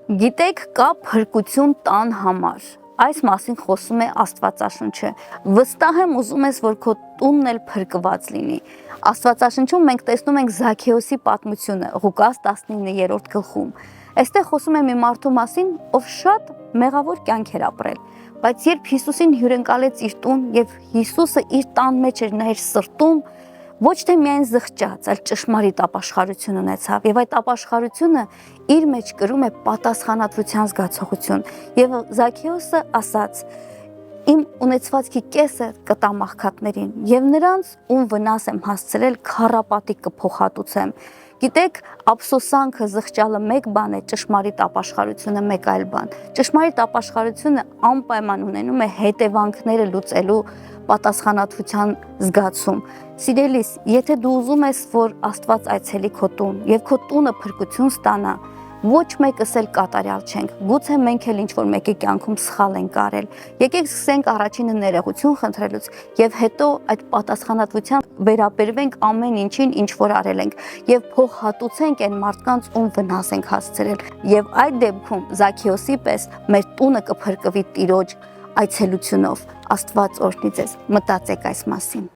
Գիտեք, կա փրկություն տան համար։ Այս մասին խոսում է Աստվածաշունչը։ Վստահ եմ ուզում ես, որ քո տունն էլ փրկված լինի։ Աստվածաշնչում մենք տեսնում ենք Զաքեոսի պատմությունը Ղուկաս 19-րդ գլխում։ Այստեղ խոսում է մի մարդու մասին, ով շատ մեղավոր կյանք էր ապրել, բայց երբ Հիսուսին հյուրընկալեց իր տուն եւ Հիսուսը իր տան մեջ էր նայր սրտում, ոչ թե միայն զղջաց, այլ ճշմարիտ ապաշխարություն ունեցավ եւ այդ ապաշխարությունը իր մեջ կրում է պատասխանատվության զգացողություն եւ Զաքեոսը ասաց. իմ ունեցվածքի կեսը կտամ աղքատներին եւ նրանց ում վնաս եմ հասցրել քառապատիկ կփոխհատուցեմ։ Գիտեք, ափսոսանքը զղջալը մեկ բան է, ճշմարիտ ապաշխարությունը մեկ այլ բան։ Ճշմարիտ ապաշխարությունը անպայման ունենում է հետևանքները լուծելու պատասխանատվության զգացում։ Սիրելիս, եթե դու ուզում ես, որ Աստված այցելի քո տուն եւ քո տունը փրկություն ստանա, ոչ մեկս էլ կատարյալ չենք։ Գուցե մենք էլ ինչ-որ մեկի կյանքում սխալ ենք արել։ Եկեք սկսենք առաջինը ներողություն խնդրելուց եւ հետո այդ պատասխանատվությամբ վերաբերվենք ամեն ինչին, ինչ որ արել ենք եւ փոխհատուցենք այն մարդկանց, ում վնաս ենք հասցրել։ Եվ այդ դեպքում Զաքեոսի պես մեր տունը կփրկվի Տիրոջ այցելությունով։ Աստված օրհնի ձեզ։ Մտածեք այս մասին։